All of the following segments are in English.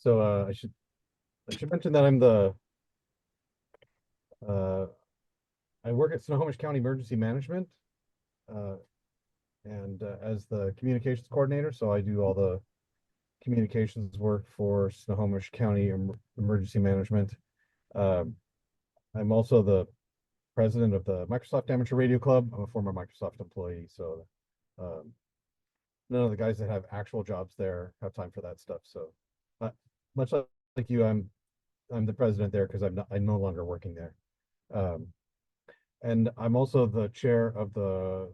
So I should mention that uh, I work at Snohomish County Emergency Management, uh, and as the communications coordinator. So I do all the communications work for Snohomish County Emergency Management. Um, I'm also the president of the Microsoft Amateur Radio Club. I'm a former Microsoft employee, so um, none of the guys that have actual jobs there have time for that stuff. So, uh, much like you, I'm the president there because I'm no longer working there. Um, and I'm also the chair of the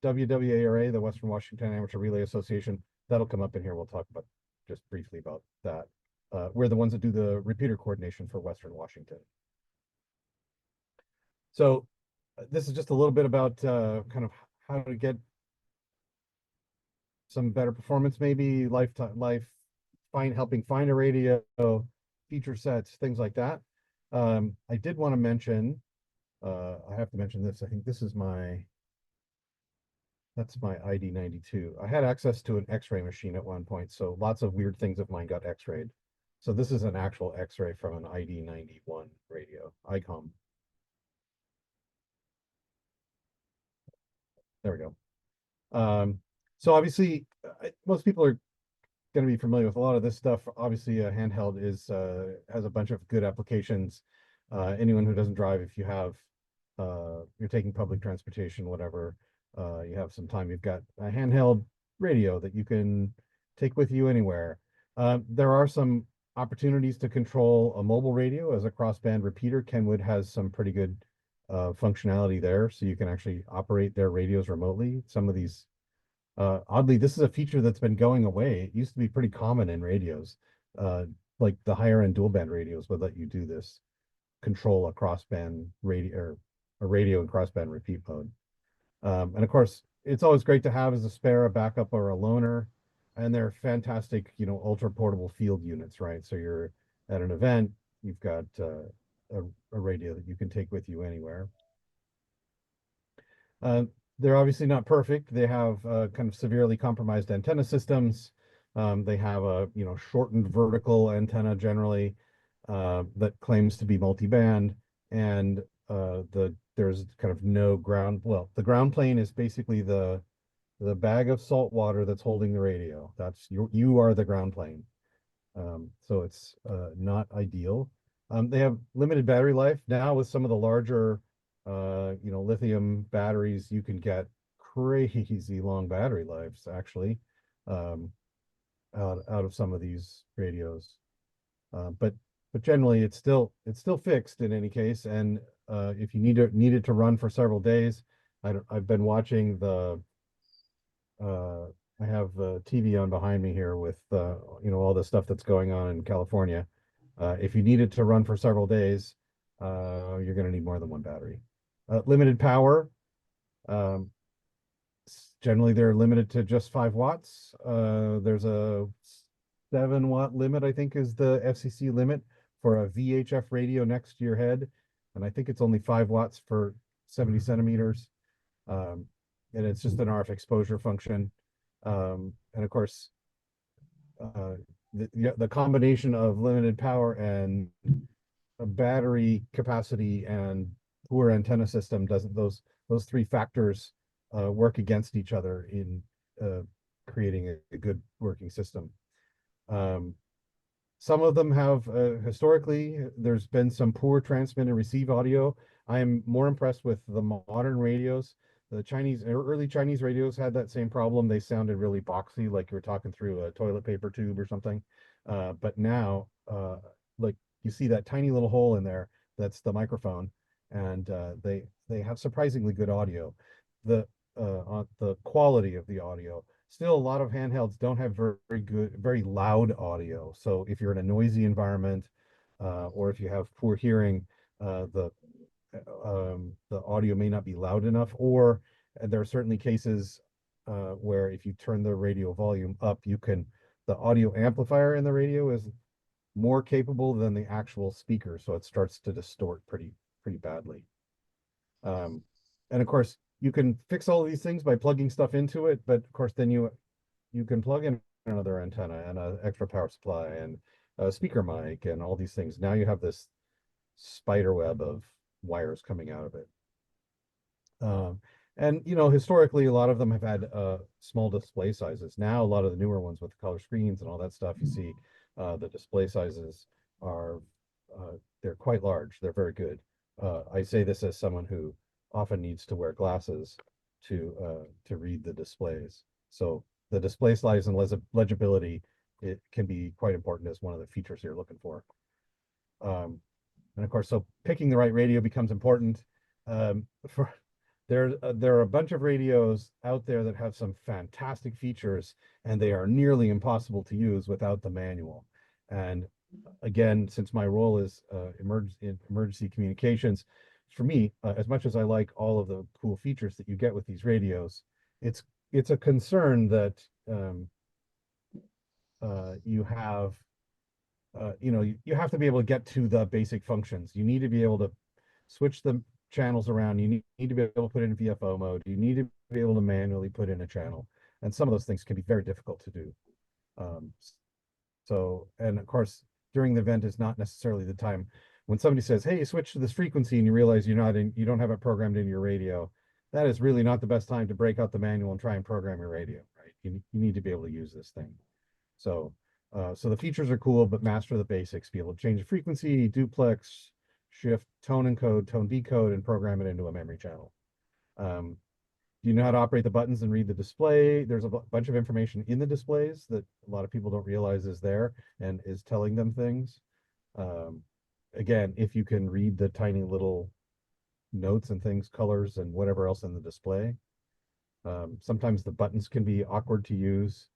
WWARA, the Western Washington Amateur Relay Association. That'll come up in here. We'll talk about just briefly about that. We're the ones that do the repeater coordination for Western Washington. So this is just a little bit about kind of how to get some better performance, maybe helping find a radio, feature sets, things like that. I did want to mention, I have to mention this. I think that's my ID92. I had access to an X-ray machine at one point, so lots of weird things of mine got X-rayed. So this is an actual X-ray from an ID91 radio, ICOM. There we go. So obviously, most people are going to be familiar with a lot of this stuff. Obviously, a handheld has a bunch of good applications. Anyone who doesn't drive, if you're taking public transportation, whatever, you have some time, you've got a handheld radio that you can take with you anywhere. There are some opportunities to control a mobile radio as a crossband repeater. Kenwood has some pretty good functionality there, so you can actually operate their radios remotely. Some of these oddly, this is a feature that's been going away. It used to be pretty common in radios. Like the higher end dual band radios would let you do this, control a crossband radio or a radio in crossband repeat mode. And of course, it's always great to have as a spare, a backup, or a loaner. And they're fantastic, ultra portable field units, right? So you're at an event, you've got a radio that you can take with you anywhere. Uh, they're obviously not perfect. They have kind of severely compromised antenna systems. They have a shortened vertical antenna generally that claims to be multi-band, and there's kind of no ground. Well, the ground plane is basically the bag of salt water that's holding the radio. That's you are the ground plane. So it's not ideal. They have limited battery life now with some of the larger lithium batteries. You can get crazy long battery lives actually um, out of some of these radios. But generally it's still fixed in any case. And if you need it to run for several days, I've been watching uh, I have the TV on behind me here with all the stuff that's going on in California. If you need it to run for several days, you're going to need more than one battery. Limited power. Um, Generally, they're limited to just 5 watts. There's a 7-watt limit, I think, is the FCC limit for a VHF radio next to your head, and I think it's only 5 watts for 70 centimeters. And it's just an RF exposure function. And of course, the combination of limited power and a battery capacity and poor antenna system doesn't those 3 factors work against each other in creating a good working system. Some of them have historically there's been some poor transmit and receive audio. I am more impressed with the modern radios. The early Chinese radios had that same problem. They sounded really boxy, like you were talking through a toilet paper tube or something. But now, like you see that tiny little hole in there, that's the microphone, and they have surprisingly good audio. The quality of the audio. Still, a lot of handhelds don't have very good, very loud audio. So if you're in a noisy environment, or if you have poor hearing, the audio may not be loud enough, or there are certainly cases where if you turn the radio volume up, the audio amplifier in the radio is more capable than the actual speaker, so it starts to distort pretty badly. And of course, you can fix all of these things by plugging stuff into it, but of course, then you can plug in another antenna and an extra power supply and speaker mic and all these things. Now you have this spider web of wires coming out of it. Um, and historically, a lot of them have had small display sizes. Now, a lot of the newer ones with color screens and all that stuff, you see the display sizes are they're quite large. They're very good. I say this as someone who often needs to wear glasses to read the displays. So the display size and legibility, it can be quite important as one of the features you're looking for. And of course, so picking the right radio becomes important. For there are a bunch of radios out there that have some fantastic features, and they are nearly impossible to use without the manual. And again, since my role is in emergency communications, for me, as much as I like all of the cool features that you get with these radios, it's a concern that you have you have to be able to get to the basic functions. You need to be able to switch the channels around. You need to be able to put in VFO mode. You need to be able to manually put in a channel. And some of those things can be very difficult to do. Um, and of course, during the event is not necessarily the time when somebody says, hey, switch to this frequency, and you realize you don't have it programmed into your radio. That is really not the best time to break out the manual and try and program your radio, right? You need to be able to use this thing. So the features are cool, but master the basics. Be able to change the frequency, duplex, shift tone encode, tone decode, and program it into a memory channel. Do you know how to operate the buttons and read the display? There's a bunch of information in the displays that a lot of people don't realize is there and is telling them things. Again, if you can read the tiny little notes and things, colors, and whatever else in the display. Sometimes the buttons can be awkward to use.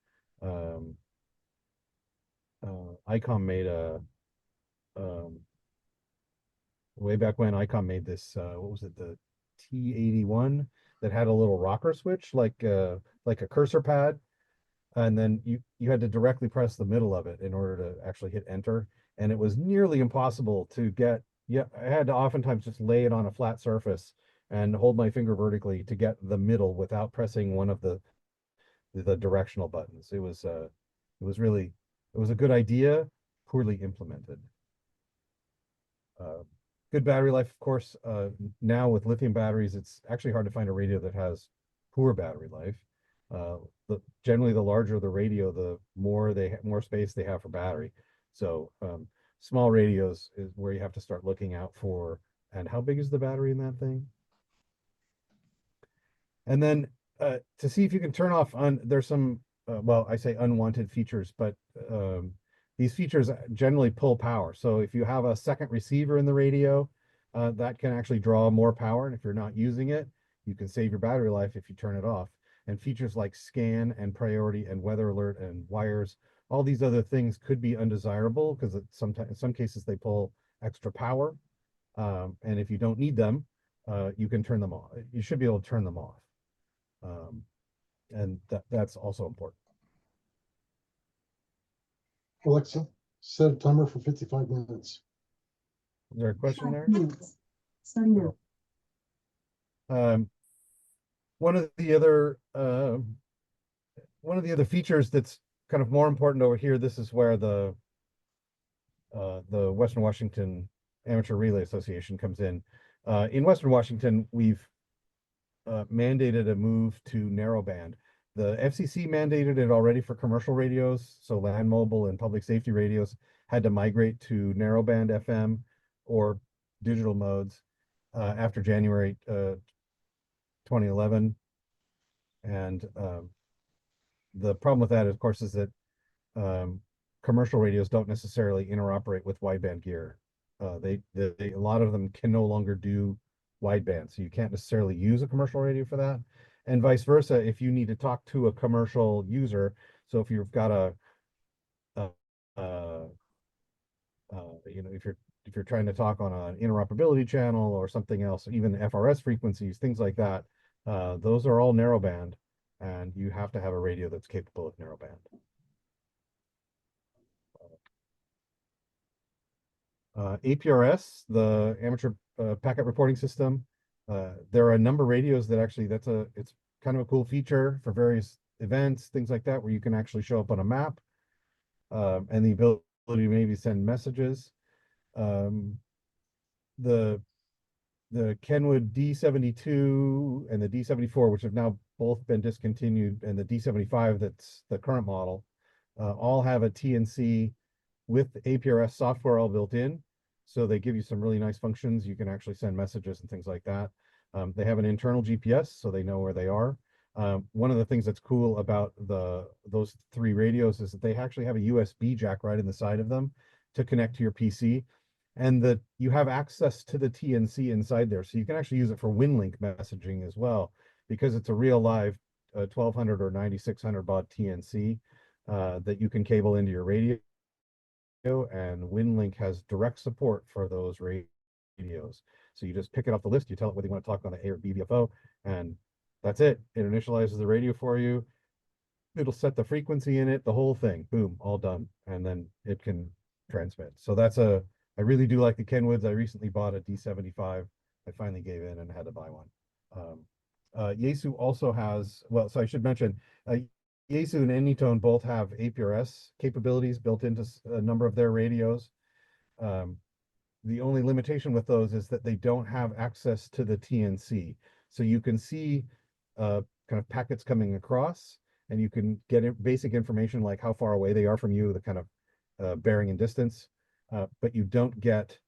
ICOM made way back when ICOM made this, what was it, the T81 that had a little rocker switch, like a cursor pad. And then you had to directly press the middle of it in order to actually hit enter. And it was nearly impossible to get, I had to oftentimes just lay it on a flat surface and hold my finger vertically to get the middle without pressing one of the directional buttons. It was a good idea, poorly implemented. Good battery life, of course. Now with lithium batteries, it's actually hard to find a radio that has poor battery life. Generally, the larger the radio, the more space they have for battery. So small radios is where you have to start looking out for. And how big is the battery in that thing? And then to see if you can turn off there's some well, I say unwanted features, but these features generally pull power. So if you have a second receiver in the radio, that can actually draw more power. And if you're not using it, you can save your battery life if you turn it off. And features like scan and priority and weather alert and wires, all these other things could be undesirable because sometimes in some cases they pull extra power. And if you don't need them, you can turn them off. You should be able to turn them off. And that's also important. Alexa, set a timer for 55 minutes. Is there a question there? Starting now. One of the other features that's kind of more important over here, this is where the Western Washington Amateur Relay Association comes in. In Western Washington, we've mandated a move to narrowband. The FCC mandated it already for commercial radios, so land mobile and public safety radios had to migrate to narrowband FM or digital modes after January 2011. And the problem with that, of course, is that commercial radios don't necessarily interoperate with wideband gear. A lot of them can no longer do wideband, so you can't necessarily use a commercial radio for that. And vice versa, if you need to talk to a commercial user, so if you've got if you're trying to talk on an interoperability channel or something else, even FRS frequencies, things like that, those are all narrowband, and you have to have a radio that's capable of narrowband. APRS, the amateur packet reporting system. There are a number of radios that actually it's kind of a cool feature for various events, things like that, where you can actually show up on a map, and the ability to maybe send messages. Um, the the Kenwood D72 and the D74, which have now both been discontinued, and the D75, that's the current model, all have a TNC with APRS software all built in. So they give you some really nice functions. You can actually send messages and things like that. They have an internal GPS, so they know where they are. One of the things that's cool about those three radios is that they actually have a USB jack right in the side of them to connect to your PC, and that you have access to the TNC inside there. So you can actually use it for WinLink messaging as well, because it's a real live 1200 or 9600 baud TNC that you can cable into your radio, and WinLink has direct support for those radios. So you just pick it off the list, you tell it whether you want to talk on the A or B VFO, and that's it. It initializes the radio for you. It'll set the frequency in it, the whole thing, boom, all done. And then it can transmit. So I really do like the Kenwoods. I recently bought a D75. I finally gave in and had to buy one. Yaesu also has, well, so I should mention, Yaesu and Anytone both have APRS capabilities built into a number of their radios. Um, the only limitation with those is that they don't have access to the TNC. So you can see kind of packets coming across, and you can get basic information like how far away they are from you, the kind of bearing and distance, but you don't get,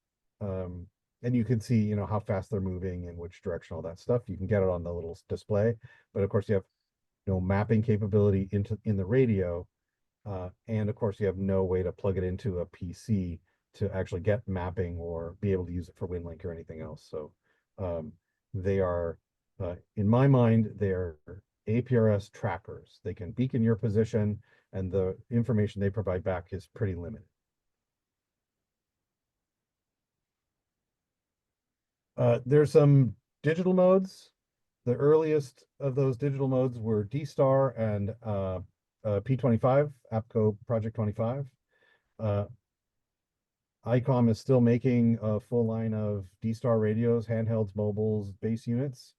and you can see, how fast they're moving and which direction, all that stuff. You can get it on the little display, but of course you have no mapping capability in the radio, and of course you have no way to plug it into a PC to actually get mapping or be able to use it for WinLink or anything else. So they are, in my mind, they're APRS trackers. They can beacon your position, and the information they provide back is pretty limited. There's some digital modes. The earliest of those digital modes were D-Star and P25, APCO Project 25. ICOM is still making a full line of D-Star radios, handhelds, mobiles, base units.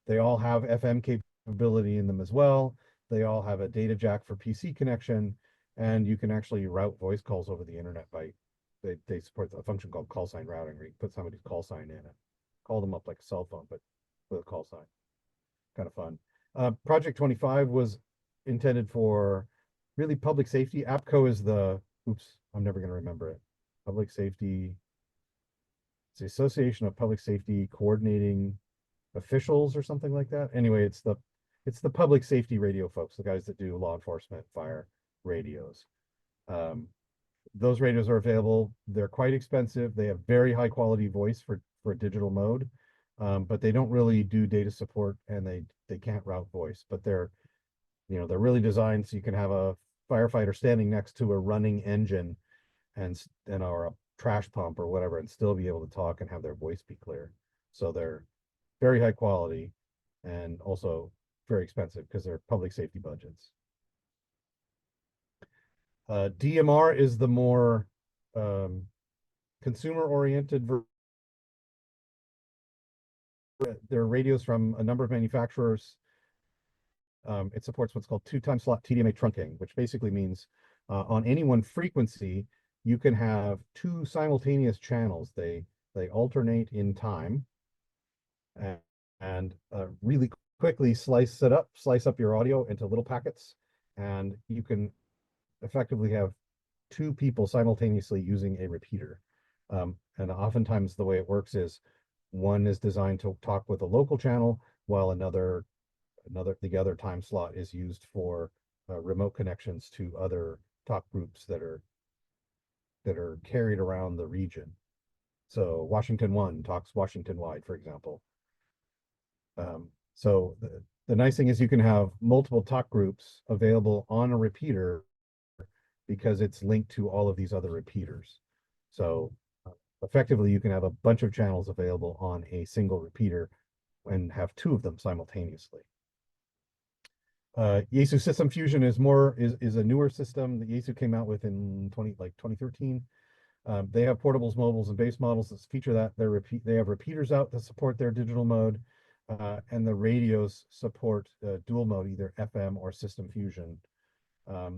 They all have FM capability in them as well. They all have a data jack for PC connection, and you can actually route voice calls over the internet by, they support a function called call sign routing, where you put somebody's call sign in and call them up like a cell phone, but with a call sign. Kind of fun. Project 25 was intended for really public safety. APCO is I'm never going to remember it. Public safety, it's the Association of Public Safety Coordinating Officials or something like that. Anyway, it's the public safety radio folks, the guys that do law enforcement, fire radios. Those radios are available. They're quite expensive. They have very high quality voice for digital mode, but they don't really do data support, and they can't route voice. But they're really designed so you can have a firefighter standing next to a running engine and or a trash pump or whatever, and still be able to talk and have their voice be clear. So they're very high quality and also very expensive because they're public safety budgets. DMR is the more consumer-oriented version. There are radios from a number of manufacturers. It supports what's called 2-time slot TDMA trunking, which basically means on any one frequency, you can have two simultaneous channels. They alternate in time, and really quickly slice up your audio into little packets, and you can effectively have two people simultaneously using a repeater. And oftentimes the way it works is one is designed to talk with a local channel, while the other time slot is used for remote connections to other talk groups that are carried around the region. So Washington 1 talks Washington wide, for example. So the nice thing is you can have multiple talk groups available on a repeater because it's linked to all of these other repeaters. So effectively, you can have a bunch of channels available on a single repeater and have two of them simultaneously. Yaesu System Fusion is a newer system that Yaesu came out with in 2013. They have portables, mobiles, and base models that feature that. They have repeaters out that support their digital mode, and the radios support dual mode, either FM or System Fusion.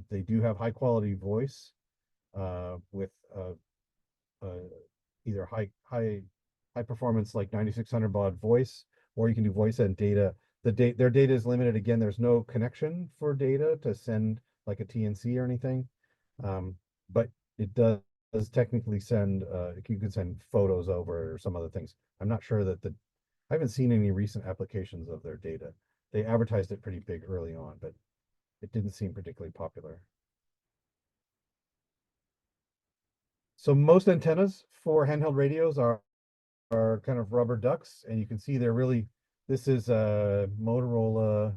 They do have high quality voice, with uh, either high performance like 9600 baud voice, or you can do voice and data. Their data is limited. Again, there's no connection for data to send like a TNC or anything, but it does technically send. You can send photos over or some other things. I'm not sure that I haven't seen any recent applications of their data. They advertised it pretty big early on, but it didn't seem particularly popular. So most antennas for handheld radios are kind of rubber ducks, and you can see they're really, this is a Motorola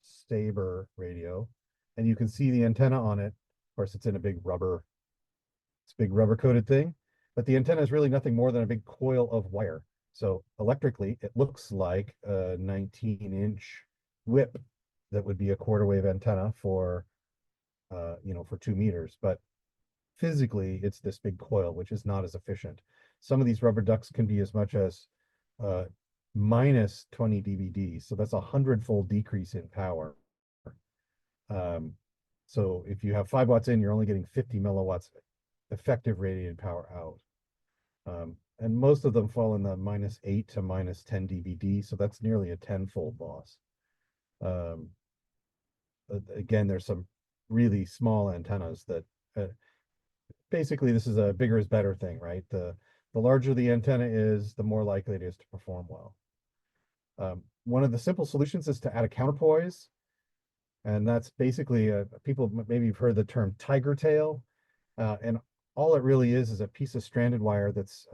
Staber radio, and you can see the antenna on it. Of course, it's in a big rubber coated thing, but the antenna is really nothing more than a big coil of wire. So electrically, it looks like a 19-inch whip that would be a quarter wave antenna for, for 2 meters, but physically it's this big coil, which is not as efficient. Some of these rubber ducks can be as much as minus 20 dBd. So that's 100-fold decrease in power. So if you have 5 watts in, you're only getting 50 milliwatts effective radiated power out. And most of them fall in the -8 to -10 dBd. So that's nearly a 10-fold loss. Again, there's some really small antennas that basically this is a bigger is better thing, right? The larger the antenna is, the more likely it is to perform well. One of the simple solutions is to add a counterpoise, and that's basically people maybe you've heard the term tiger tail, and all it really is a piece of stranded wire that's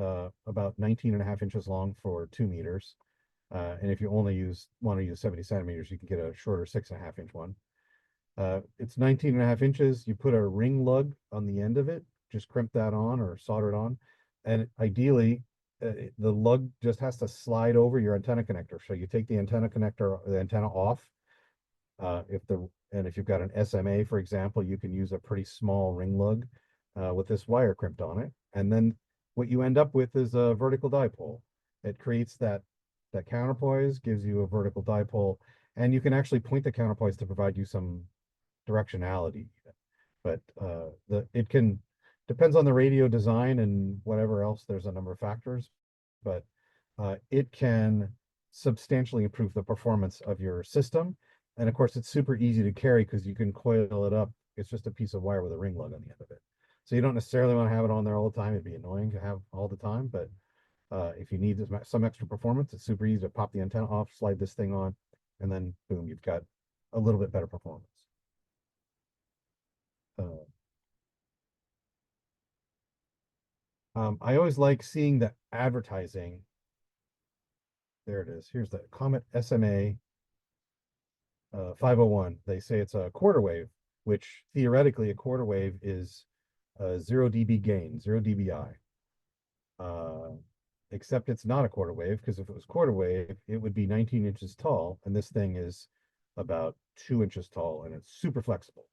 about 19.5 inches long for 2 meters. And if you only want to use 70 centimeters, you can get a shorter 6.5-inch one. It's 19.5 inches. You put a ring lug on the end of it, just crimp that on or solder it on. And ideally, the lug just has to slide over your antenna connector. So you take the antenna off. If you've got an SMA, for example, you can use a pretty small ring lug with this wire crimped on it. And then what you end up with is a vertical dipole. It creates that counterpoise, gives you a vertical dipole, and you can actually point the counterpoise to provide you some directionality. But it can depends on the radio design and whatever else. There's a number of factors, but it can substantially improve the performance of your system. And of course, it's super easy to carry because you can coil it up. It's just a piece of wire with a ring lug on the end of it. So you don't necessarily want to have it on there all the time. It'd be annoying to have all the time, but if you need some extra performance, it's super easy to pop the antenna off, slide this thing on, and then boom, you've got a little bit better performance. I always like seeing the advertising. There it is. Here's the Comet SMA 501. They say it's a quarter wave, which theoretically a quarter wave is 0 dB gain, 0 dBi. Except it's not a quarter wave, because if it was quarter wave, it would be 19 inches tall, and this thing is about 2 inches tall, and it's super flexible.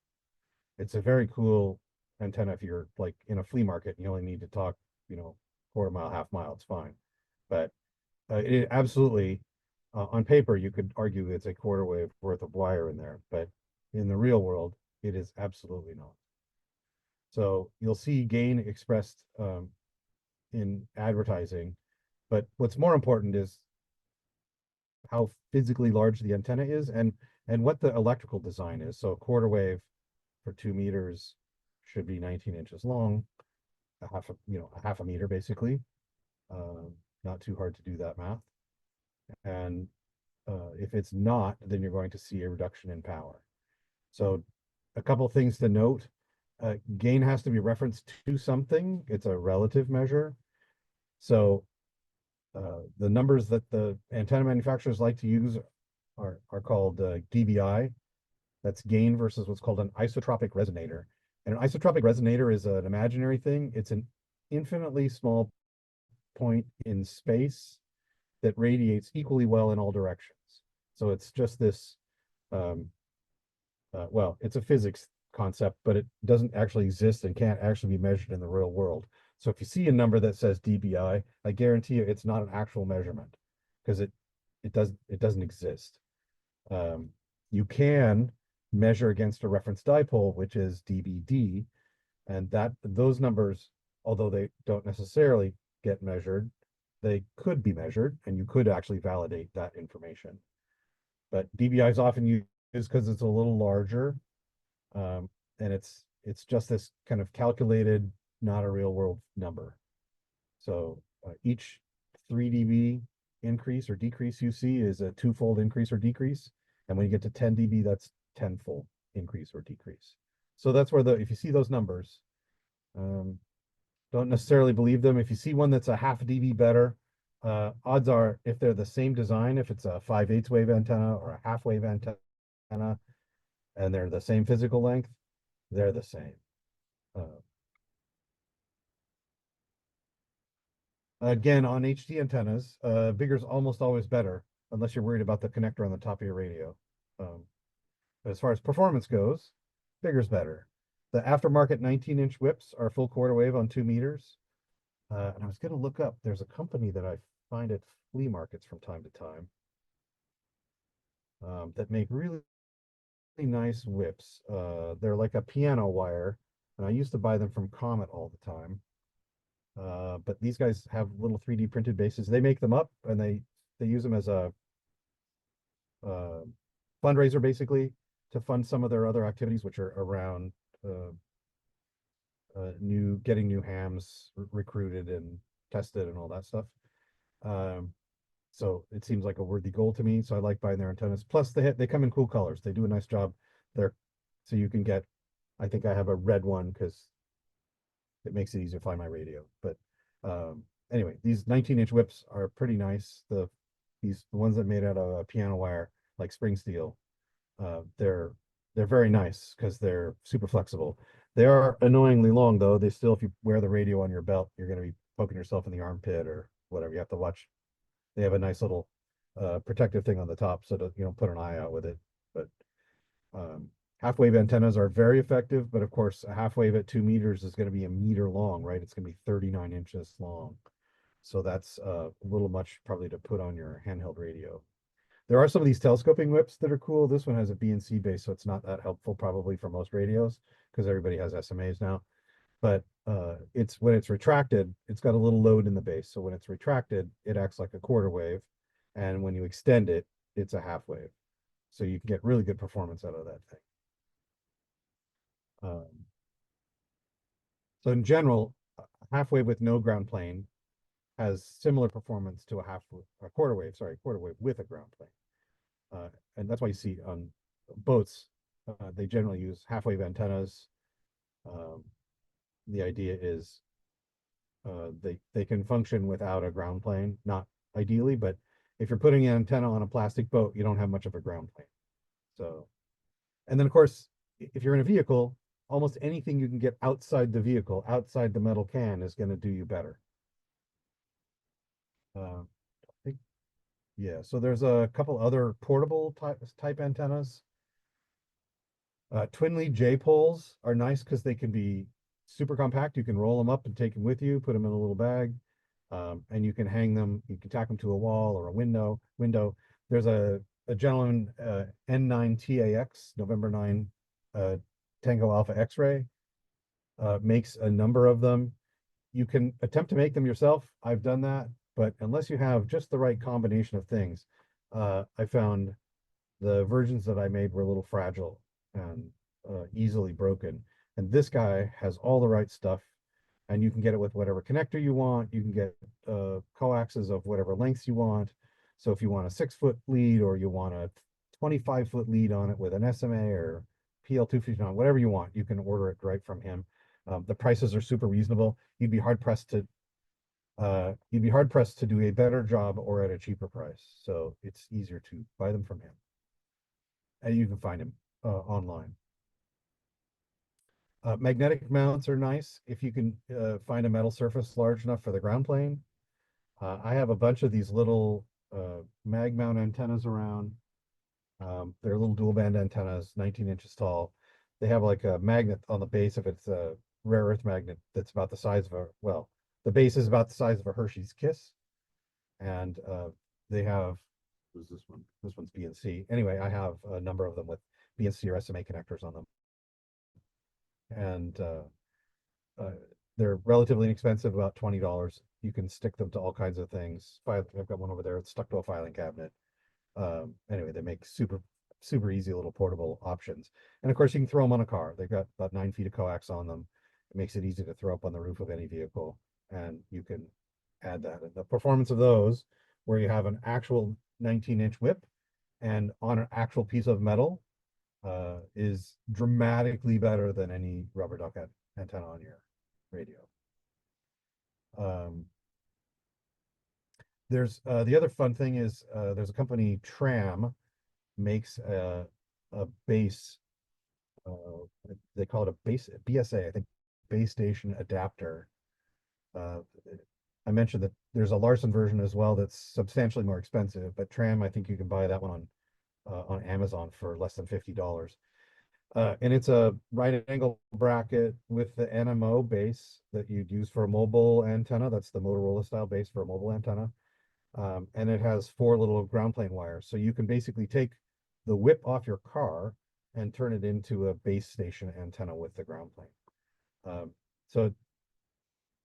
It's a very cool antenna if you're like in a flea market and you only need to talk, quarter mile, half mile, it's fine. But it absolutely, on paper, you could argue it's a quarter wave worth of wire in there, but in the real world, it is absolutely not. So you'll see gain expressed in advertising, but what's more important is how physically large the antenna is and what the electrical design is. So a quarter wave for 2 meters should be 19 inches long, a half a meter basically. Not too hard to do that math. And if it's not, then you're going to see a reduction in power. So a couple things to note. Gain has to be referenced to something. It's a relative measure. So the numbers that the antenna manufacturers like to use are called dBi. That's gain versus what's called an isotropic resonator. And an isotropic resonator is an imaginary thing. It's an infinitely small point in space that radiates equally well in all directions. So it's just this, it's a physics concept, but it doesn't actually exist and can't actually be measured in the real world. So if you see a number that says dBi, I guarantee you it's not an actual measurement because it doesn't exist. You can measure against a reference dipole, which is dBd, And those numbers, although they don't necessarily get measured, they could be measured and you could actually validate that information. But DBI is often used because it's a little larger, um, and it's just this kind of calculated, not a real world number. So each 3 dB increase or decrease you see is a twofold increase or decrease. And when you get to 10 dB, that's tenfold increase or decrease. So that's where if you see those numbers, um, don't necessarily believe them. If you see one that's a half dB better, odds are if they're the same design, if it's a 5/8 wave antenna or a half wave antenna, and they're the same physical length, they're the same. Uh, Again, on HD antennas, bigger is almost always better, unless you're worried about the connector on the top of your radio. But as far as performance goes, bigger's better. The aftermarket 19-inch whips are full quarter wave on 2 meters. And I was going to look up, there's a company that I find at flea markets from time to time that make really nice whips. They're like a piano wire, and I used to buy them from Comet all the time. But these guys have little 3D printed bases. They make them up and they use them as a uh, fundraiser basically to fund some of their other activities, which are around uh, getting new hams recruited and tested and all that stuff. Um, so it seems like a worthy goal to me. So I like buying their antennas. Plus they come in cool colors. They do a nice job. They're so you can get. I think I have a red one because it makes it easier to find my radio. But anyway, these 19-inch whips are pretty nice. The ones that made out of piano wire, like spring steel, they're very nice because they're super flexible. They are annoyingly long though. They still, if you wear the radio on your belt, you're going to be poking yourself in the armpit or whatever. You have to watch. They have a nice little protective thing on the top so that you don't put an eye out with it. But um, half wave antennas are very effective, but of course, a half wave at 2 meters is going to be a meter long, right? It's going to be 39 inches long. So that's a little much probably to put on your handheld radio. There are some of these telescoping whips that are cool. This one has a BNC base, so it's not that helpful probably for most radios because everybody has SMAs now. But it's when it's retracted, it's got a little load in the base. So when it's retracted, it acts like a quarter wave. And when you extend it, it's a half wave. So you can get really good performance out of that thing. So in general, a half wave with no ground plane has similar performance to a quarter wave, quarter wave with a ground plane. And that's why you see on boats, they generally use half wave antennas. Um, the idea is they can function without a ground plane, not ideally, but if you're putting an antenna on a plastic boat, you don't have much of a ground plane. So, and then of course, if you're in a vehicle, almost anything you can get outside the vehicle, outside the metal can, is going to do you better. I think, yeah. So there's a couple other portable type antennas. Twin lead J poles are nice because they can be super compact. You can roll them up and take them with you, put them in a little bag, and you can hang them. You can tack them to a wall or a window. There's a gentleman, N9TAX, November 9, Tango Alpha X-ray, makes a number of them. You can attempt to make them yourself. I've done that, but unless you have just the right combination of things, I found the versions that I made were a little fragile and easily broken. And this guy has all the right stuff, and you can get it with whatever connector you want. You can get coaxes of whatever lengths you want. So if you want a 6-foot lead or you want a 25-foot lead on it with an SMA or PL259, whatever you want, you can order it right from him. The prices are super reasonable. You'd be hard pressed to do a better job or at a cheaper price. So it's easier to buy them from him. And you can find him online. Magnetic mounts are nice if you can find a metal surface large enough for the ground plane. I have a bunch of these little mag mount antennas around. They're little dual band antennas, 19 inches tall. They have like a magnet on the base of it. It's a rare earth magnet that's about the size of the base is about the size of a Hershey's Kiss. And they have, who's this one? This one's BNC. Anyway, I have a number of them with BNC or SMA connectors on them. And uh, they're relatively inexpensive, about $20. You can stick them to all kinds of things. I've got one over there. It's stuck to a filing cabinet. Anyway, they make super easy little portable options. And of course, you can throw them on a car. They've got about 9 feet of coax on them. It makes it easy to throw up on the roof of any vehicle, and you can add that. And the performance of those, where you have an actual 19-inch whip and on an actual piece of metal, is dramatically better than any rubber duck antenna on your radio. Um, there's the other fun thing is there's a company, Tram, makes a base, they call it a base BSA, I think, base station adapter. Uh, I mentioned that there's a Larson version as well that's substantially more expensive, but Tram, I think you can buy that one on Amazon for less than $50. And it's a right angle bracket with the NMO base that you'd use for a mobile antenna. That's the Motorola style base for a mobile antenna. And it has 4 little ground plane wires. So you can basically take the whip off your car and turn it into a base station antenna with the ground plane. So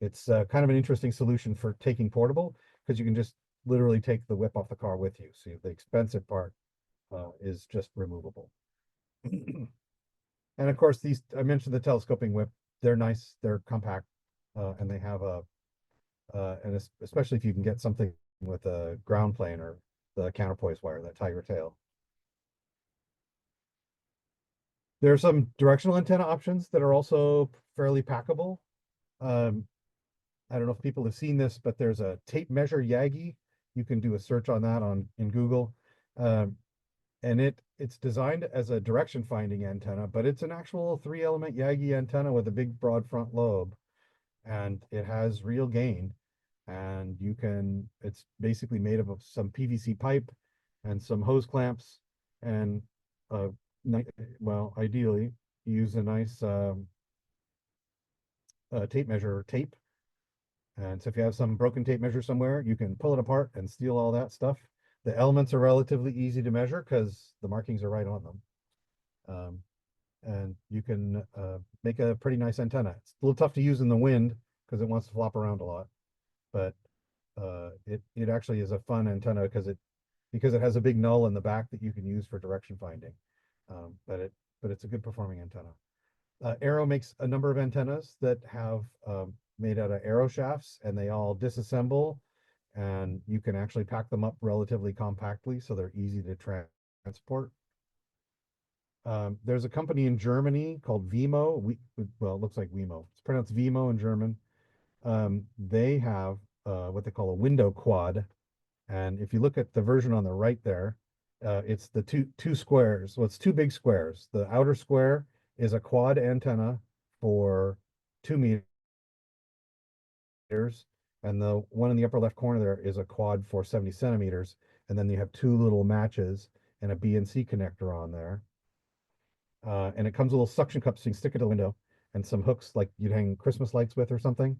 it's kind of an interesting solution for taking portable, because you can just literally take the whip off the car with you. So the expensive part is just removable. And of course, these, I mentioned the telescoping whip. They're nice, they're compact, and they have and especially if you can get something with a ground plane or the counterpoise wire that tie your tail. There are some directional antenna options that are also fairly packable. Um, I don't know if people have seen this, but there's a tape measure Yagi. You can do a search on that in Google. Um, and it's designed as a direction finding antenna, but it's an actual 3-element Yagi antenna with a big broad front lobe, and it has real gain. And it's basically made of some PVC pipe and some hose clamps, and uh, well, ideally use a nice tape measure tape. And so if you have some broken tape measure somewhere, you can pull it apart and steal all that stuff. The elements are relatively easy to measure because the markings are right on them. And you can make a pretty nice antenna. It's a little tough to use in the wind because it wants to flop around a lot, but it actually is a fun antenna because it has a big null in the back that you can use for direction finding. But it's a good performing antenna. Arrow makes a number of antennas that have made out of arrow shafts, and they all disassemble, and you can actually pack them up relatively compactly, so they're easy to transport. There's a company in Germany called Vimo. Well, it looks like Wemo. It's pronounced Vimo in German. They have what they call a window quad, and if you look at the version on the right there, it's the two squares. Well, it's 2 big squares. The outer square is a quad antenna for 2 meters, and the one in the upper left corner there is a quad for 70 centimeters. And then you have 2 little matches and a BNC connector on there. And it comes with little suction cups so you can stick it to the window, and some hooks like you'd hang Christmas lights with or something.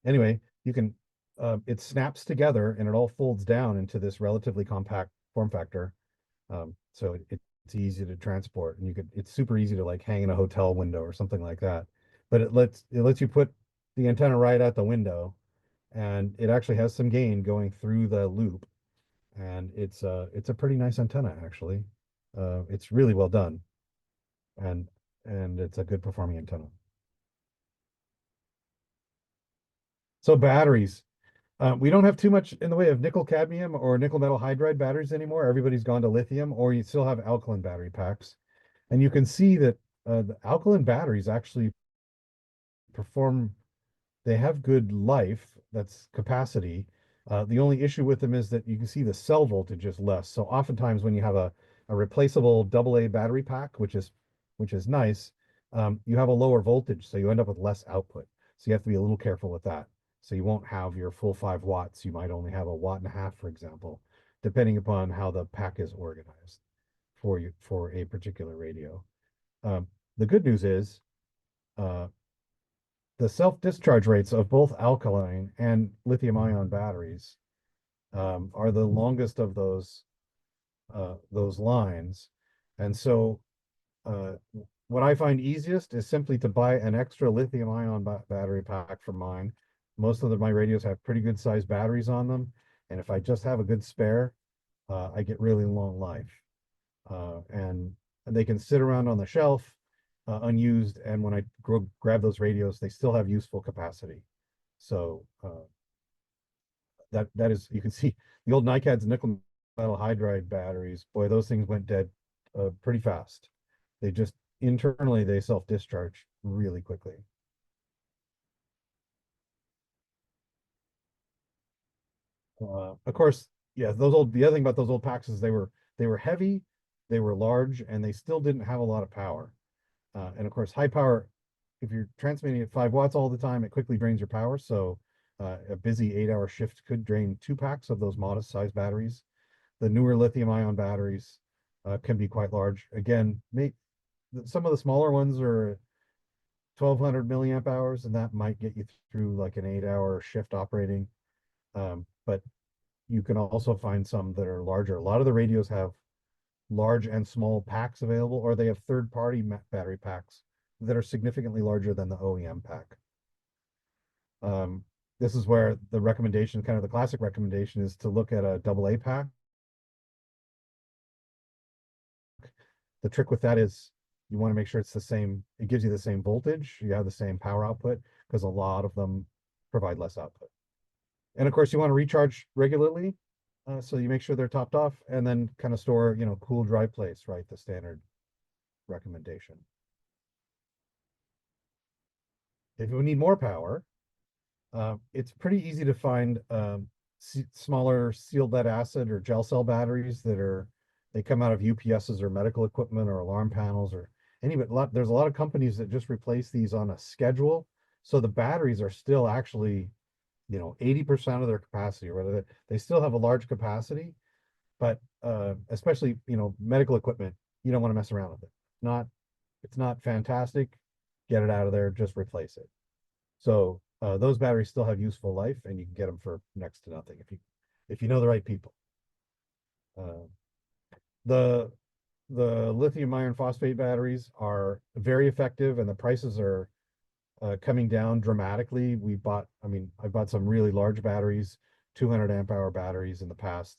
Anyway, it snaps together and it all folds down into this relatively compact form factor. So it's easy to transport, and it's super easy to like hang in a hotel window or something like that. But it lets you put the antenna right at the window, and it actually has some gain going through the loop, and it's a pretty nice antenna actually. It's really well done, and it's a good performing antenna. So batteries. We don't have too much in the way of nickel cadmium or nickel metal hydride batteries anymore. Everybody's gone to lithium, or you still have alkaline battery packs. And you can see that the alkaline batteries actually perform, they have good life, that's capacity. The only issue with them is that you can see the cell voltage is less. So oftentimes when you have a replaceable AA battery pack, which is nice, you have a lower voltage, so you end up with less output. So you have to be a little careful with that. So you won't have your full 5 watts. You might only have a 1.5 watts, for example, depending upon how the pack is organized for you for a particular radio. The good news is the self-discharge rates of both alkaline and lithium-ion batteries are the longest of those lines, and so what I find easiest is simply to buy an extra lithium ion battery pack for mine. Most of my radios have pretty good sized batteries on them. And if I just have a good spare, I get really long life. And they can sit around on the shelf unused. And when I grab those radios, they still have useful capacity. So that is, you can see the old NiCads nickel metal hydride batteries. Boy, those things went dead pretty fast. They just internally they self-discharge really quickly. Of course, yeah, the other thing about those old packs is they were heavy, they were large, and they still didn't have a lot of power. And of course, high power, if you're transmitting at 5 watts all the time, it quickly drains your power. So a busy 8-hour shift could drain 2 packs of those modest size batteries. The newer lithium ion batteries can be quite large. Again, some of the smaller ones are 1200 milliamp hours, and that might get you through like an 8-hour shift operating. But you can also find some that are larger. A lot of the radios have large and small packs available, or they have third-party battery packs that are significantly larger than the OEM pack. Um, this is where the recommendation, kind of the classic recommendation, is to look at a AA pack. The trick with that is you want to make sure it's the same, it gives you the same voltage, you have the same power output, because a lot of them provide less output. And of course, you want to recharge regularly. So you make sure they're topped off and then kind of store, cool, dry place, right? The standard recommendation. If you need more power, it's pretty easy to find smaller sealed lead acid or gel cell batteries they come out of UPSs or medical equipment or alarm panels or there's a lot of companies that just replace these on a schedule. So the batteries are still actually 80% of their capacity, or whether they still have a large capacity, but especially medical equipment, you don't want to mess around with it. Not It's not fantastic. Get it out of there, just replace it. So those batteries still have useful life, and you can get them for next to nothing if you know the right people. Uh, the the lithium iron phosphate batteries are very effective, and the prices are coming down dramatically. I bought some really large batteries, 200 amp hour batteries in the past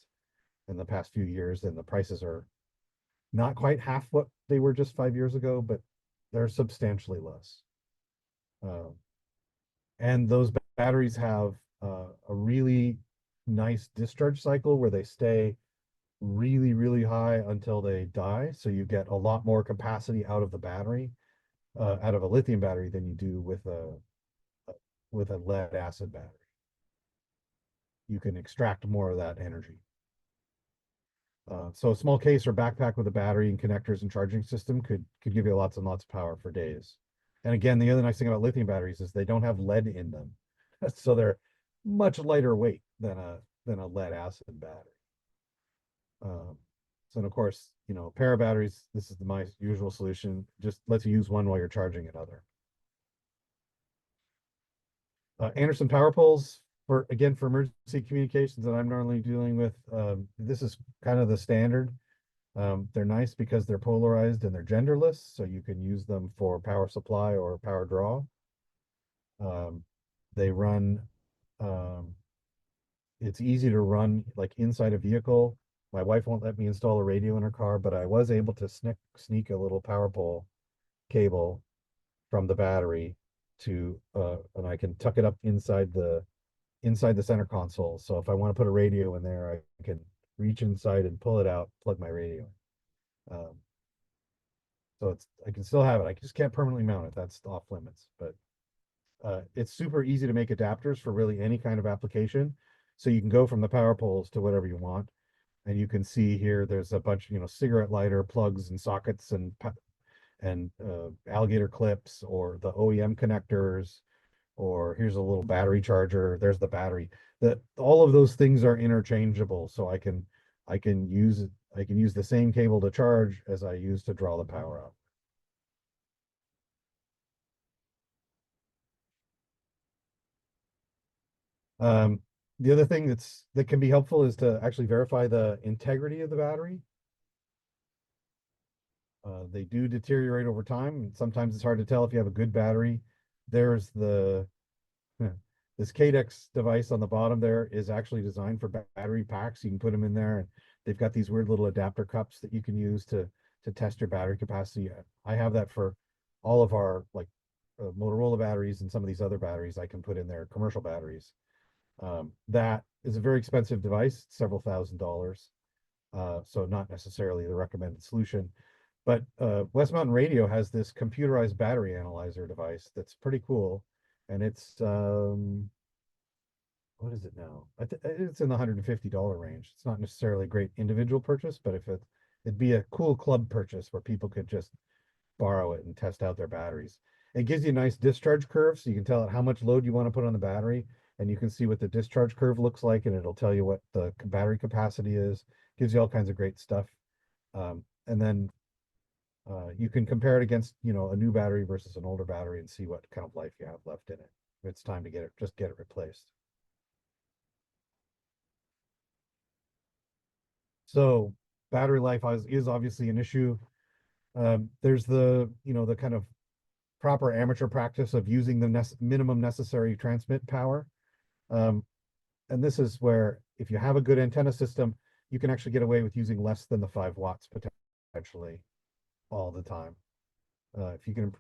few years, and the prices are not quite half what they were just 5 years ago, but they're substantially less. Uh, and those batteries have a really nice discharge cycle where they stay really, really high until they die. So you get a lot more capacity out of the battery, out of a lithium battery than you do with a lead acid battery. You can extract more of that energy. So a small case or backpack with a battery and connectors and charging system could give you lots and lots of power for days. And again, the other nice thing about lithium batteries is they don't have lead in them, so they're much lighter weight than a lead acid battery. So and of course, a pair of batteries. This is my usual solution. Just lets you use one while you're charging another. Anderson power poles for emergency communications that I'm normally dealing with. This is kind of the standard. They're nice because they're polarized and they're genderless, so you can use them for power supply or power draw. Um, they run. Um, it's easy to run like inside a vehicle. My wife won't let me install a radio in her car, but I was able to sneak a little power pole cable from the battery and I can tuck it up inside the center console. So if I want to put a radio in there, I can reach inside and pull it out, plug my radio in. So I can still have it. I just can't permanently mount it. That's off limits. But it's super easy to make adapters for really any kind of application. So you can go from the power poles to whatever you want. And you can see here, there's a bunch, cigarette lighter plugs and sockets and alligator clips, or the OEM connectors, or here's a little battery charger. There's the battery. That all of those things are interchangeable, so I can use the same cable to charge as I use to draw the power out. Um, the other thing that can be helpful is to actually verify the integrity of the battery. They do deteriorate over time, and sometimes it's hard to tell if you have a good battery. There's the this KDEX device on the bottom there is actually designed for battery packs. You can put them in there, and they've got these weird little adapter cups that you can use to test your battery capacity. I have that for all of our like Motorola batteries and some of these other batteries I can put in there, commercial batteries. That is a very expensive device, several $1,000s. So not necessarily the recommended solution. But West Mountain Radio has this computerized battery analyzer device that's pretty cool, and it's what is it now? It's in the $150 range. It's not necessarily a great individual purchase, but if it'd be a cool club purchase where people could just borrow it and test out their batteries. It gives you a nice discharge curve, so you can tell it how much load you want to put on the battery, and you can see what the discharge curve looks like, and it'll tell you what the battery capacity is. Gives you all kinds of great stuff. And then you can compare it against, a new battery versus an older battery and see what kind of life you have left in it. If it's time to just get it replaced. So battery life is obviously an issue. There's the kind of proper amateur practice of using the minimum necessary transmit power. Um, and this is where if you have a good antenna system, you can actually get away with using less than the 5 watts potentially all the time. If you can,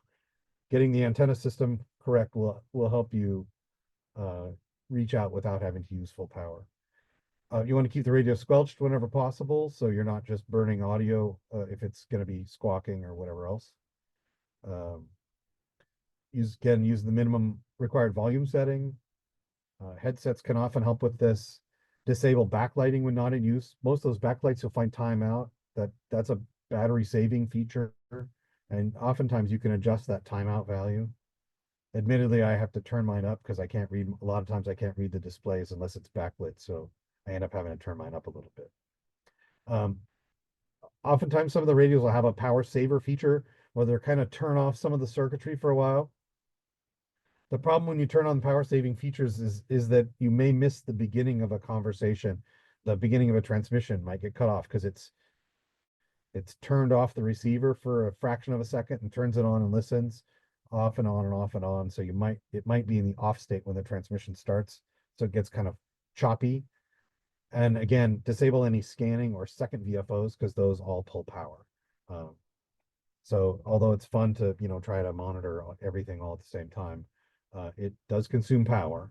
getting the antenna system correct will help you reach out without having to use full power. You want to keep the radio squelched whenever possible, so you're not just burning audio if it's going to be squawking or whatever else. Use the minimum required volume setting. Headsets can often help with this. Disable backlighting when not in use. Most of those backlights you'll find timeout. That's a battery saving feature, and oftentimes you can adjust that timeout value. Admittedly, I have to turn mine up because a lot of times I can't read the displays unless it's backlit, so I end up having to turn mine up a little bit. Oftentimes some of the radios will have a power saver feature where they're kind of turn off some of the circuitry for a while. The problem when you turn on power saving features is that you may miss the beginning of a conversation. The beginning of a transmission might get cut off because it's turned off the receiver for a fraction of a second and turns it on and listens off and on and off and on. So it might be in the off state when the transmission starts. So it gets kind of choppy. And again, disable any scanning or second VFOs because those all pull power. So although it's fun to, try to monitor everything all at the same time, it does consume power.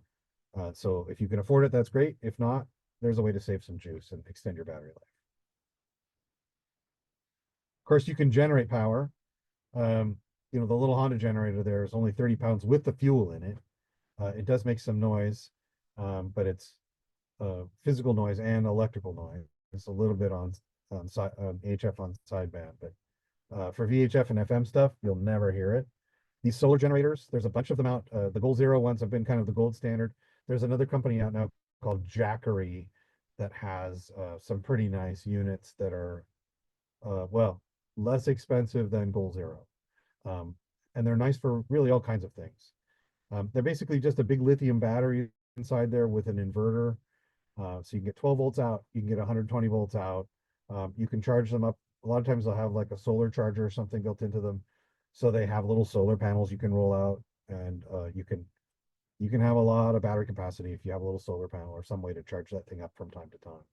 So if you can afford it, that's great. If not, there's a way to save some juice and extend your battery life. Of course, you can generate power. The little Honda generator there is only 30 pounds with the fuel in it. It does make some noise, but it's physical noise and electrical noise. It's a little bit on HF on sideband, but for VHF and FM stuff, you'll never hear it. These solar generators, there's a bunch of them out. The Gold Zero ones have been kind of the gold standard. There's another company out now called Jackery that has some pretty nice units that are, less expensive than Gold Zero. And they're nice for really all kinds of things. They're basically just a big lithium battery inside there with an inverter. So you can get 12 volts out, you can get 120 volts out. You can charge them up. A lot of times they'll have like a solar charger or something built into them. So they have little solar panels you can roll out, and you can have a lot of battery capacity if you have a little solar panel or some way to charge that thing up from time to time.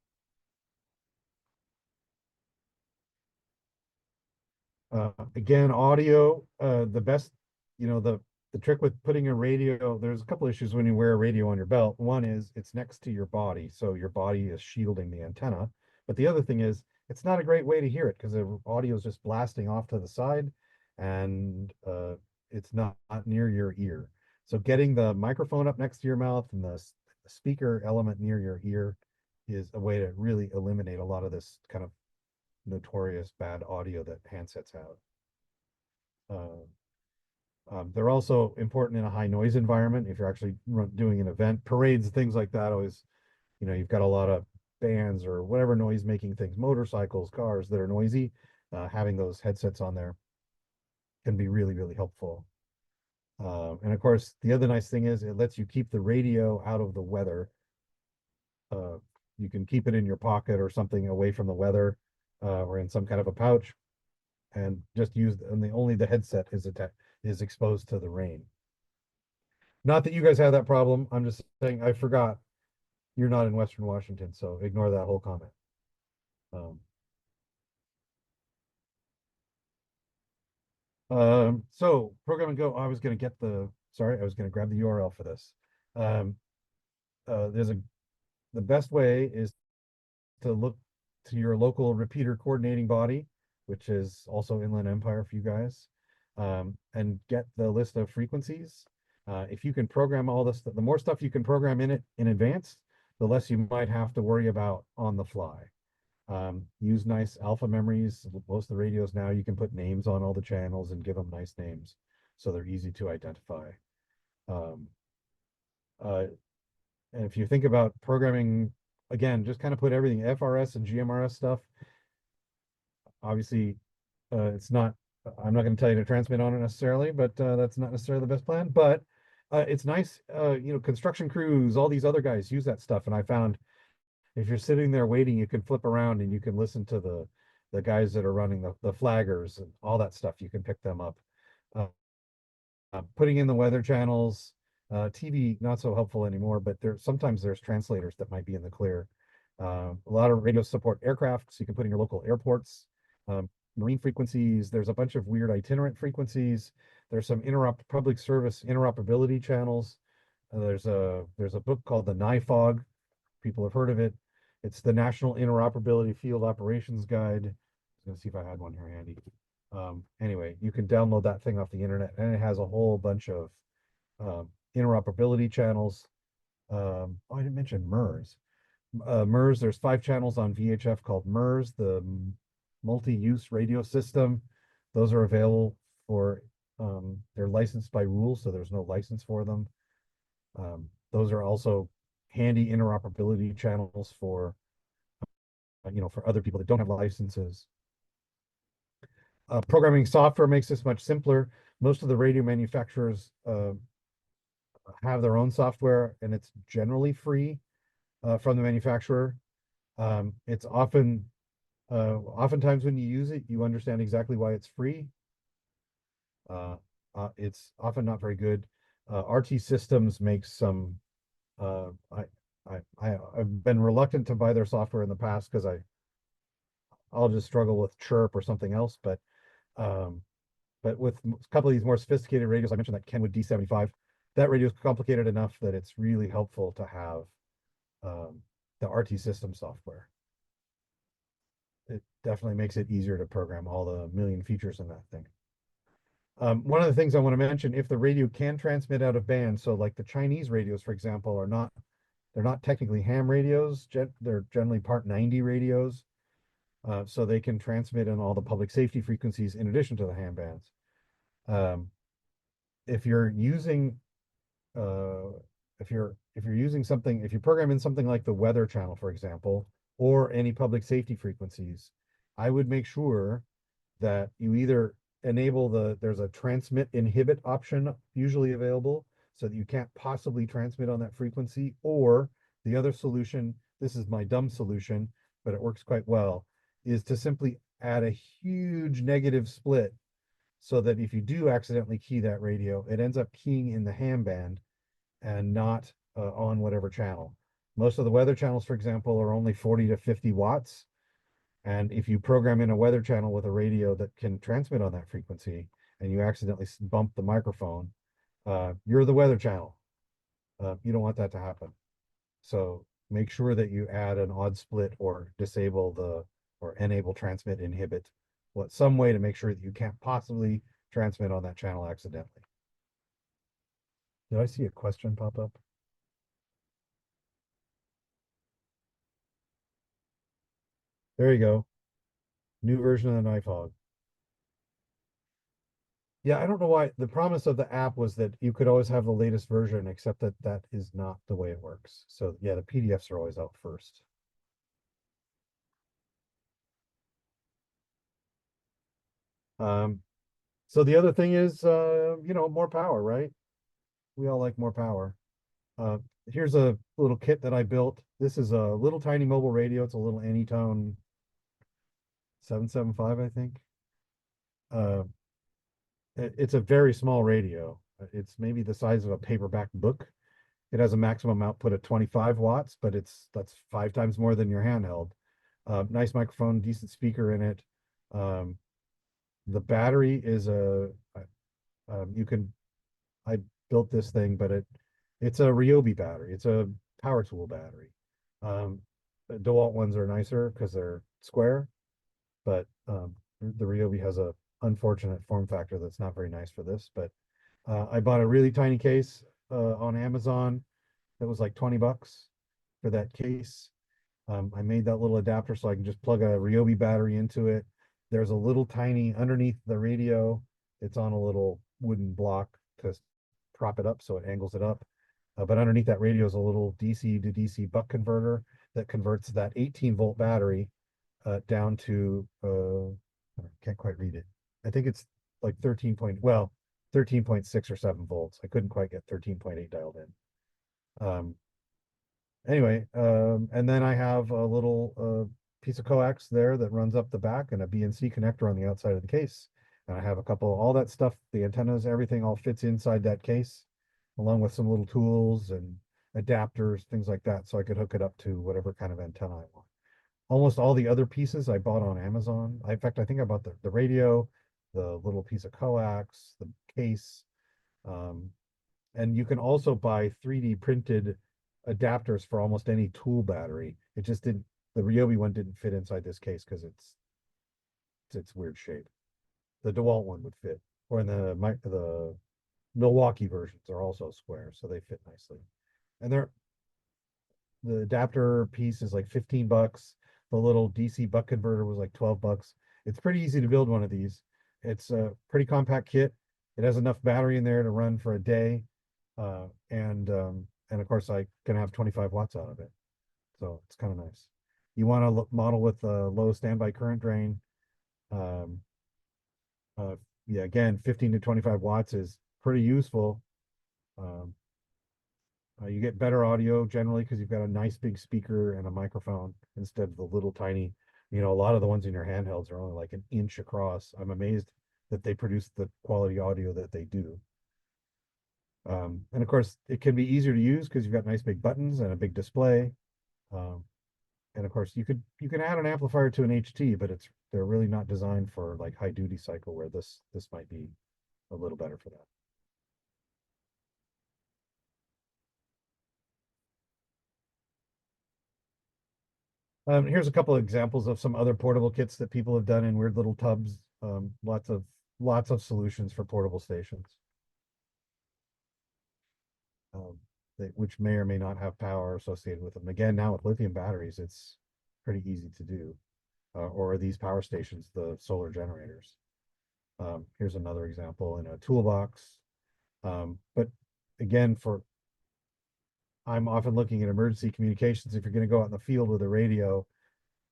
Again, audio, the best, the trick with putting a radio, there's a couple issues when you wear a radio on your belt. One is it's next to your body, so your body is shielding the antenna. But the other thing is it's not a great way to hear it because the audio is just blasting off to the side, and it's not near your ear. So getting the microphone up next to your mouth and the speaker element near your ear is a way to really eliminate a lot of this kind of notorious bad audio that handsets have. They're also important in a high noise environment. If you're actually doing an event, parades, things like that, always, you've got a lot of bands or whatever noise making things, motorcycles, cars that are noisy, having those headsets on there can be really, really helpful. And of course, the other nice thing is it lets you keep the radio out of the weather. You can keep it in your pocket or something away from the weather, or in some kind of a pouch. and just use, and only the headset is exposed to the rain. Not that you guys have that problem. I'm just saying I forgot you're not in Western Washington, so ignore that whole comment. Um, so program and go. I was going to get the, sorry, I was going to grab the URL for this. Um, there's a, the best way is to look to your local repeater coordinating body, which is also Inland Empire for you guys, and get the list of frequencies. If you can program all this, the more stuff you can program in it in advance, the less you might have to worry about on the fly. Use nice alpha memories. Most of the radios now you can put names on all the channels and give them nice names, so they're easy to identify. Um, uh, and if you think about programming, again, just kind of put everything FRS and GMRS stuff. Obviously, it's not, I'm not going to tell you to transmit on it necessarily, but that's not necessarily the best plan. But it's nice, construction crews, all these other guys use that stuff. And I found if you're sitting there waiting, you can flip around and you can listen to the guys that are running the flaggers and all that stuff. You can pick them up. Uh, Putting in the weather channels, TV not so helpful anymore, but sometimes there's translators that might be in the clear. A lot of radios support aircraft, so you can put in your local airports. Marine frequencies. There's a bunch of weird itinerant frequencies. There's some public service interoperability channels. There's a book called the NIFOG. People have heard of it. It's the National Interoperability Field Operations Guide. I was going to see if I had one here handy. Anyway, you can download that thing off the internet, and it has a whole bunch of interoperability channels. Oh, I didn't mention MERS. MERS, there's 5 channels on VHF called MERS, the multi-use radio system. Those are available for, they're licensed by rule, so there's no license for them. Those are also handy interoperability channels for, for other people that don't have licenses. Programming software makes this much simpler. Most of the radio manufacturers have their own software, and it's generally free from the manufacturer. It's oftentimes when you use it, you understand exactly why it's free. It's often not very good. RT Systems makes some. I've been reluctant to buy their software in the past because I'll just struggle with chirp or something else. But with a couple of these more sophisticated radios, I mentioned that Kenwood D75. That radio is complicated enough that it's really helpful to have the RT System software. It definitely makes it easier to program all the million features in that thing. One of the things I want to mention, if the radio can transmit out of band, so like the Chinese radios, for example, they're not technically ham radios. They're generally Part 90 radios. So they can transmit in all the public safety frequencies in addition to the ham bands. If you're using if you're using something, if you program in something like the weather channel, for example, or any public safety frequencies, I would make sure that you either enable there's a transmit inhibit option usually available so that you can't possibly transmit on that frequency, or the other solution, this is my dumb solution, but it works quite well, is to simply add a huge negative split so that if you do accidentally key that radio, it ends up keying in the ham band and not on whatever channel. Most of the weather channels, for example, are only 40 to 50 watts. And if you program in a weather channel with a radio that can transmit on that frequency and you accidentally bump the microphone, you're the weather channel. You don't want that to happen. So make sure that you add an odd split or disable or enable transmit inhibit. Some way to make sure that you can't possibly transmit on that channel accidentally. Did I see a question pop up? There you go. New version of the knife hog. Yeah, I don't know why. The promise of the app was that you could always have the latest version, except that that is not the way it works. So yeah, the PDFs are always out first. So the other thing is, more power, right? We all like more power. Here's a little kit that I built. This is a little tiny mobile radio. It's a little Anytone 775, I think. Uh, it's a very small radio. It's maybe the size of a paperback book. It has a maximum output of 25 watts, but that's 5 times more than your handheld. Nice microphone, decent speaker in it. Um, the battery is you can, I built this thing, but it's a Ryobi battery. It's a power tool battery. The DeWalt ones are nicer because they're square, but the Ryobi has a unfortunate form factor that's not very nice for this. But I bought a really tiny case on Amazon that was like 20 bucks for that case. I made that little adapter so I can just plug a Ryobi battery into it. There's a little tiny underneath the radio. It's on a little wooden block to prop it up so it angles it up. But underneath that radio is a little DC to DC buck converter that converts that 18-volt battery down to I can't quite read it. I think it's like 13.6 or 7 volts. I couldn't quite get 13.8 dialed in. Anyway, and then I have a little piece of coax there that runs up the back and a BNC connector on the outside of the case. And I have a couple, all that stuff, the antennas, everything all fits inside that case, along with some little tools and adapters, things like that, so I could hook it up to whatever kind of antenna I want. Almost all the other pieces I bought on Amazon. In fact, I think I bought the radio, the little piece of coax, the case, um, and you can also buy 3D printed adapters for almost any tool battery. It just didn't, the Ryobi one didn't fit inside this case because it's weird shape. The DeWalt one would fit, or in the Milwaukee versions are also square, so they fit nicely. And the adapter piece is like 15 bucks. The little DC buck converter was like 12 bucks. It's pretty easy to build one of these. It's a pretty compact kit. It has enough battery in there to run for a day. And of course I can have 25 watts out of it. So it's kind of nice. You want to model with a low standby current drain. Um, yeah, again, 15 to 25 watts is pretty useful. Um, you get better audio generally because you've got a nice big speaker and a microphone instead of the little tiny, a lot of the ones in your handhelds are only like an inch across. I'm amazed that they produce the quality audio that they do. And of course, it can be easier to use because you've got nice big buttons and a big display. Um, and of course, you can add an amplifier to an HT, but they're really not designed for like high duty cycle where this might be a little better for that. Here's a couple of examples of some other portable kits that people have done in weird little tubs. Lots of solutions for portable stations, um, which may or may not have power associated with them. Again, now with lithium batteries, it's pretty easy to do. Or these power stations, the solar generators. Here's another example in a toolbox. But again, I'm often looking at emergency communications. If you're going to go out in the field with a radio,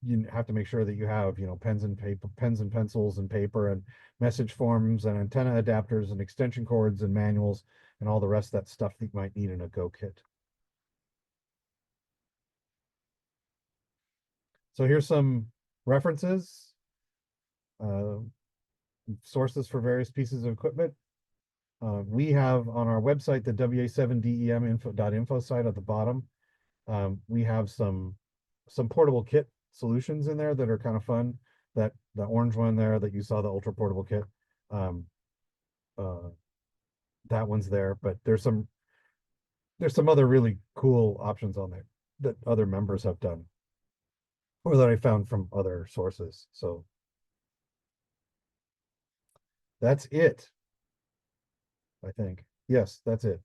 you have to make sure that you have, pens and pencils and paper and message forms and antenna adapters and extension cords and manuals and all the rest of that stuff that you might need in a Go kit. So here's some references, uh, sources for various pieces of equipment. We have on our website the WA7DEM info site at the bottom. We have some portable kit solutions in there that are kind of fun. That the orange one there that you saw, the ultra portable kit, um, uh, that one's there. But there's some other really cool options on there that other members have done, or that I found from other sources. So that's it, I think. Yes, that's it.